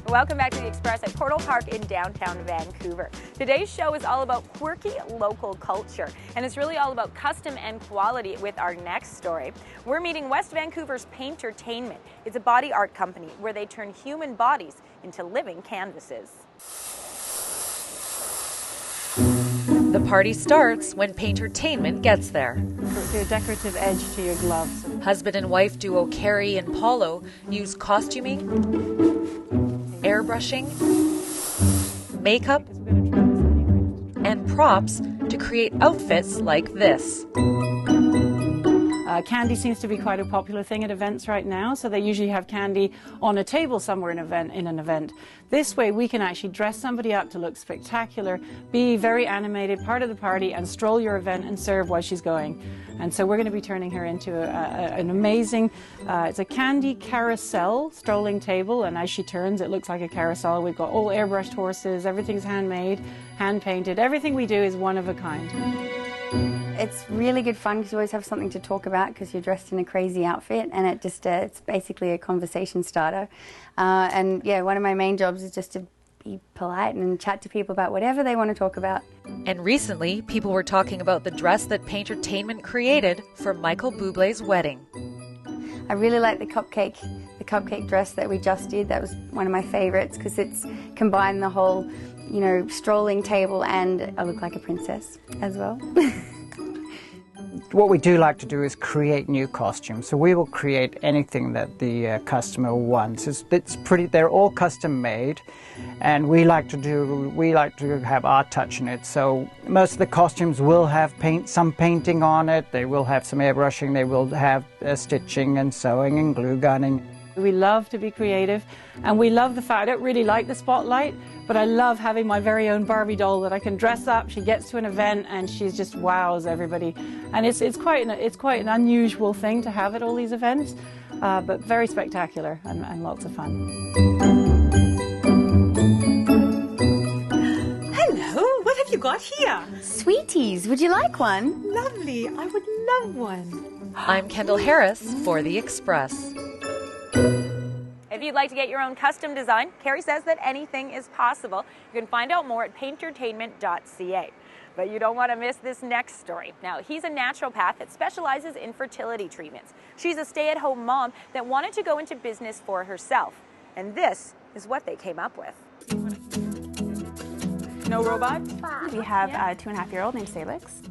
Welcome back to The Express at Portal Park in downtown Vancouver. Today's show is all about quirky local culture, and it's really all about custom and quality with our next story. We're meeting West Vancouver's Paintertainment. It's a body art company where they turn human bodies into living canvases. The party starts when Paintertainment gets there. Do a decorative edge to your gloves. Husband and wife duo Carrie and Paulo use costuming, airbrushing, makeup, and props to create outfits like this. Candy seems to be quite a popular thing at events right now, so they usually have candy on a table somewhere in an event. This way we can actually dress somebody up to look spectacular, be very animated, part of the party, and stroll your event and serve while she's going. And so we're going to be turning her into an amazing, it's a candy carousel strolling table, and as she turns it looks like a carousel. We've got all airbrushed horses, everything's handmade, hand painted, everything we do is one of a kind. It's really good fun because you always have something to talk about because you're dressed in a crazy outfit, and it's basically a conversation starter. And yeah, one of my main jobs is just to be polite and chat to people about whatever they want to talk about. And recently, people were talking about the dress that Paintertainment created for Michael Bublé's wedding. I really like the cupcake dress that we just did. That was one of my favorites because it's combined the whole, you know, strolling table, and I look like a princess as well. What we do like to do is create new costumes. So we will create anything that the customer wants. They're all custom made, and we like to have our touch in it. So most of the costumes will have some painting on it. They will have some airbrushing. They will have stitching and sewing and glue gunning. We love to be creative, and we love the fact, I don't really like the spotlight, but I love having my very own Barbie doll that I can dress up. She gets to an event and she just wows everybody. And it's quite an unusual thing to have at all these events, but very spectacular and lots of fun. Hello, what have you got here? Sweeties, would you like one? Lovely, I would love one. I'm Kendall Harris for The Express. If you'd like to get your own custom design, Carrie says that anything is possible. You can find out more at paintertainment.ca. But you don't want to miss this next story. Now, he's a naturopath that specializes in fertility treatments. She's a stay-at-home mom that wanted to go into business for herself. And this is what they came up with. No robot? We have a 2.5-year-old named Salix,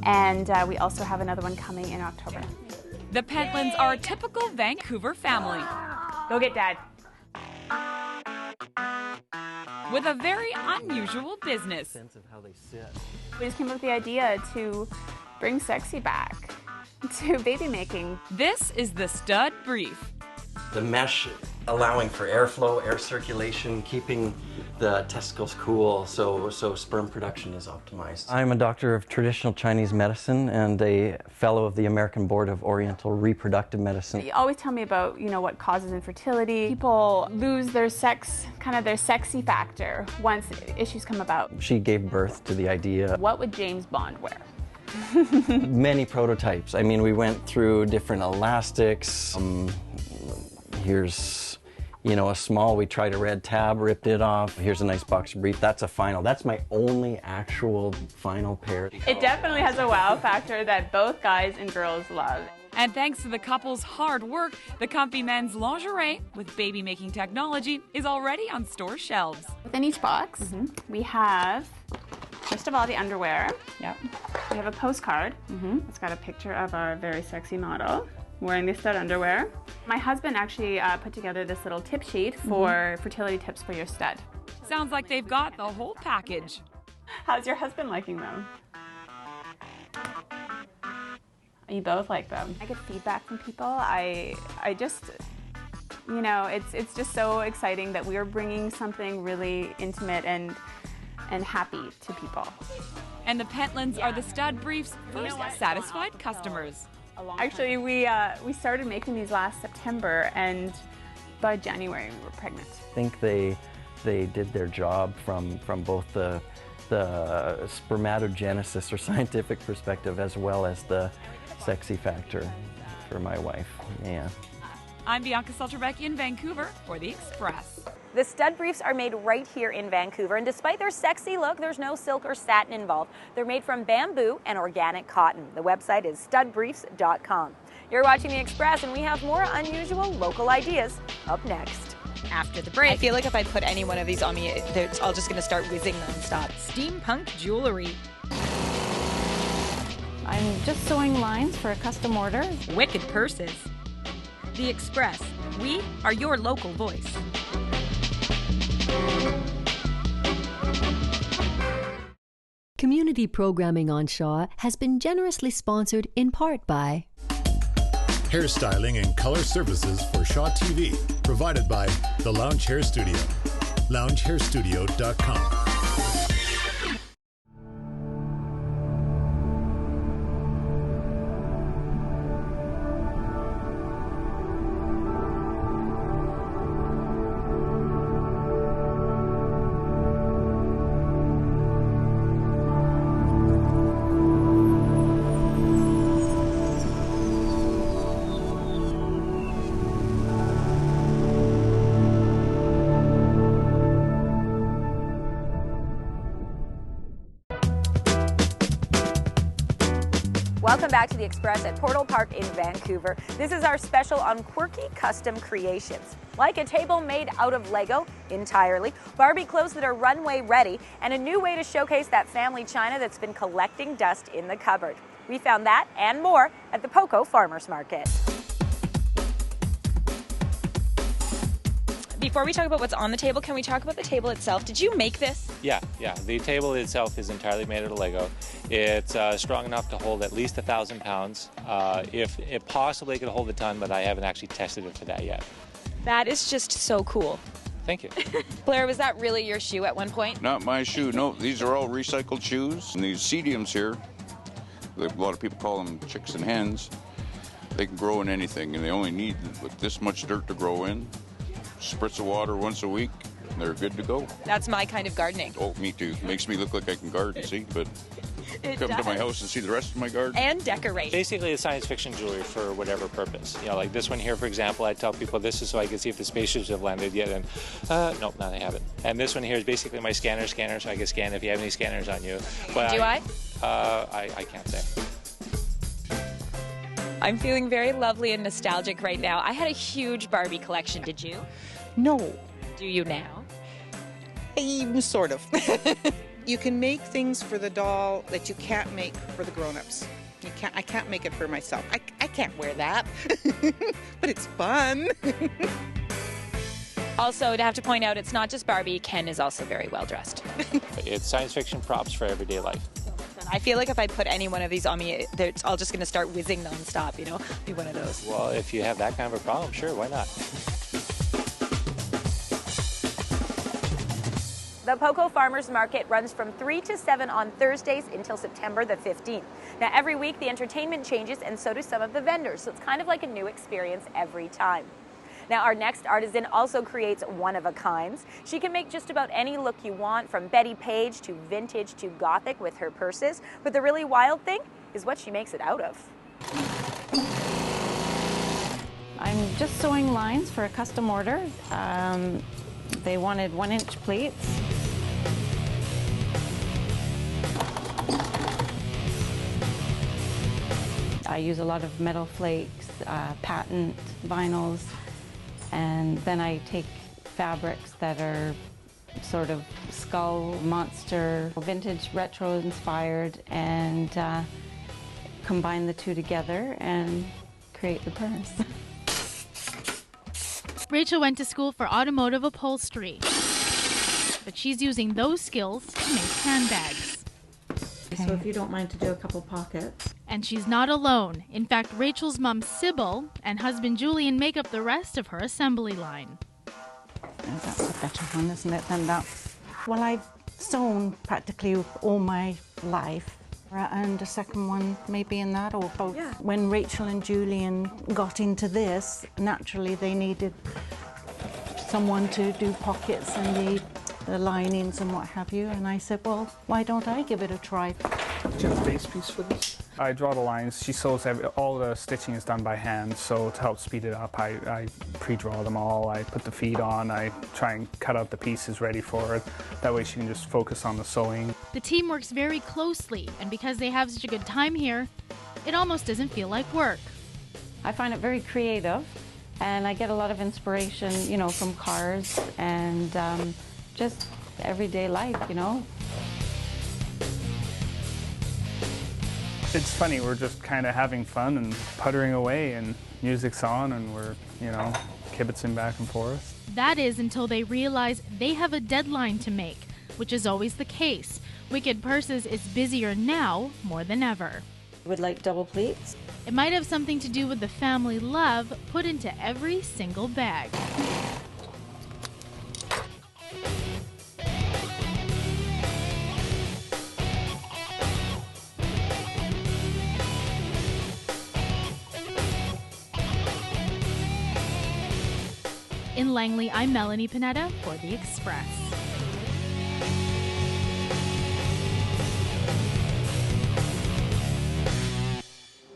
and we also have another one coming in October. The Pentlands are a typical Vancouver family. Go get Dad. With a very unusual business. We just came up with the idea to bring sexy back to baby making. This is the stud brief. The mesh allowing for airflow, air circulation, keeping the testicles cool, so sperm production is optimized. I'm a doctor of traditional Chinese medicine and a fellow of the American Board of Oriental Reproductive Medicine. You always tell me about, you know, what causes infertility. People lose their their sexy factor once issues come about. She gave birth to the idea. What would James Bond wear? Many prototypes. I mean, we went through different elastics. Here's, you know, a small, we tried a red tab, ripped it off. Here's a nice boxer brief. That's a final. That's my only actual final pair. It definitely has a wow factor that both guys and girls love. And thanks to the couple's hard work, the comfy men's lingerie with baby-making technology is already on store shelves. Within each box, we have, first of all, the underwear. Yep. We have a postcard. It's got a picture of our very sexy model wearing the stud underwear. My husband actually put together this little tip sheet for fertility tips for your stud. Sounds like they've got the whole package. How's your husband liking them? You both like them. I get feedback from people. I just, you know, it's just so exciting that we are bringing something really intimate and happy to people. And the Pentlands are the stud brief's first satisfied customers. Actually, we started making these last September, and by January we were pregnant. I think they did their job from both the spermatogenesis or scientific perspective as well as the sexy factor for my wife. Yeah. I'm Bianca Salterbecki in Vancouver for The Express. The stud briefs are made right here in Vancouver, and despite their sexy look, there's no silk or satin involved. They're made from bamboo and organic cotton. The website is studbriefs.com. You're watching The Express, and we have more unusual local ideas up next. After the break. I feel like if I put any one of these on me, it's all just going to start whizzing nonstop. Steampunk jewelry. I'm just sewing lines for a custom order. Wicked purses. The Express. We are your local voice. Community programming on Shaw has been generously sponsored in part by hairstyling and color services for Shaw TV, provided by the Lounge Hair Studio. LoungeHairStudio.com. Welcome back to The Express at Portal Park in Vancouver. This is our special on quirky custom creations. Like a table made out of Lego entirely, Barbie clothes that are runway ready, and a new way to showcase that family china that's been collecting dust in the cupboard. We found that and more at the Poco Farmers Market. Before we talk about what's on the table, can we talk about the table itself? Did you make this? Yeah. The table itself is entirely made out of Lego. It's strong enough to hold at least 1,000 pounds. If it possibly could hold a ton, but I haven't actually tested it for that yet. That is just so cool. Thank you. Blair, was that really your shoe at one point? Not my shoe. No, these are all recycled shoes. And these cediums here, a lot of people call them chicks and hens. They can grow in anything, and they only need this much dirt to grow in. Spritz of water once a week, and they're good to go. That's my kind of gardening. Oh, me too. Makes me look like I can garden, see? But come to my house and see the rest of my garden. And decorate. Basically, it's science fiction jewelry for whatever purpose. You know, like this one here, for example, I tell people this is so I can see if the spaceships have landed yet, and nope, no, they haven't. And this one here is basically my scanner, so I can scan if you have any scanners on you. But Do I? I can't say. I'm feeling very lovely and nostalgic right now. I had a huge Barbie collection, did you? No. Do you now? Sort of. You can make things for the doll that you can't make for the grown-ups. I can't make it for myself. I can't wear that, but it's fun. Also, to have to point out, it's not just Barbie. Ken is also very well dressed. It's science fiction props for everyday life. I feel like if I put any one of these on me, it's all just going to start whizzing nonstop, you know? Be one of those. Well, if you have that kind of a problem, sure, why not? The Poco Farmers Market runs from 3 to 7 on Thursdays until September the 15th. Now, every week the entertainment changes, and so do some of the vendors, so it's kind of like a new experience every time. Now, our next artisan also creates one-of-a-kinds. She can make just about any look you want, from Betty Page to vintage to gothic with her purses. But the really wild thing is what she makes it out of. I'm just sewing lines for a custom order. They wanted 1-inch pleats. I use a lot of metal flakes, patent vinyls, and then I take fabrics that are sort of skull, monster, vintage, retro inspired, and combine the two together and create the purse. Rachel went to school for automotive upholstery, but she's using those skills to make handbags. So if you don't mind to do a couple pockets. And she's not alone. In fact, Rachel's mom, Sybil, and husband Julian make up the rest of her assembly line. That's a better one, isn't it, than that? Well, I've sewn practically all my life. And a second one maybe in that or both. Yeah. When Rachel and Julian got into this, naturally they needed someone to do pockets and the linings and what have you. And I said, well, why don't I give it a try? Do you have a base piece for this? I draw the lines. She sews all the stitching is done by hand, so to help speed it up, I pre-draw them all. I put the feet on. I try and cut out the pieces ready for her. That way she can just focus on the sewing. The team works very closely, and because they have such a good time here, it almost doesn't feel like work. I find it very creative, and I get a lot of inspiration, you know, from cars and just everyday life, you know. It's funny, we're just kind of having fun and puttering away, and music's on, and we're, you know, kibitzing back and forth. That is until they realize they have a deadline to make, which is always the case. Wicked Purses is busier now more than ever. Would like double pleats? It might have something to do with the family love put into every single bag. In Langley, I'm Melanie Panetta for The Express.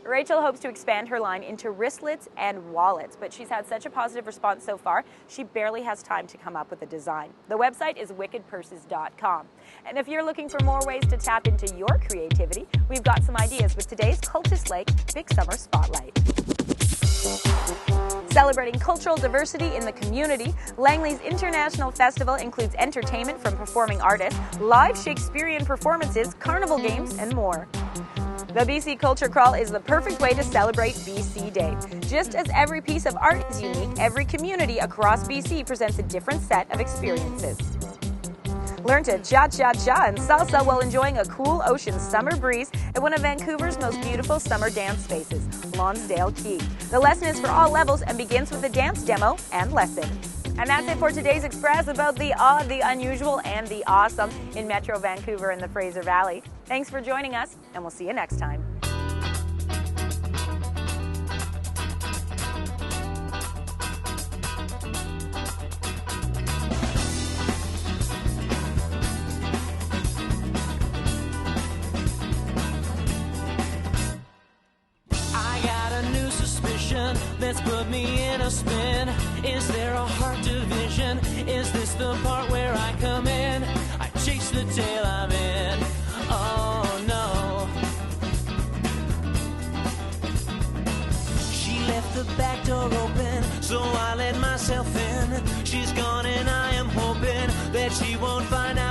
Rachel hopes to expand her line into wristlets and wallets, but she's had such a positive response so far, she barely has time to come up with a design. The website is wickedpurses.com. And if you're looking for more ways to tap into your creativity, we've got some ideas with today's Cultus Lake Big Summer Spotlight. Celebrating cultural diversity in the community, Langley's International Festival includes entertainment from performing artists, live Shakespearean performances, carnival games, and more. The BC Culture Crawl is the perfect way to celebrate BC Day. Just as every piece of art is unique, every community across BC presents a different set of experiences. Learn to cha-cha-cha and salsa while enjoying a cool ocean summer breeze at one of Vancouver's most beautiful summer dance spaces, Lonsdale Quay. The lesson is for all levels and begins with a dance demo and lesson. And that's it for today's Express about the odd, the unusual, and the awesome in Metro Vancouver and the Fraser Valley. Thanks for joining us, and we'll see you next time. That's put me in a spin. Is there a heart division? Is this the part where I come in? I chase the tail I'm in. Oh no. She left the back door open, so I let myself in. She's gone and I am hoping that she won't find out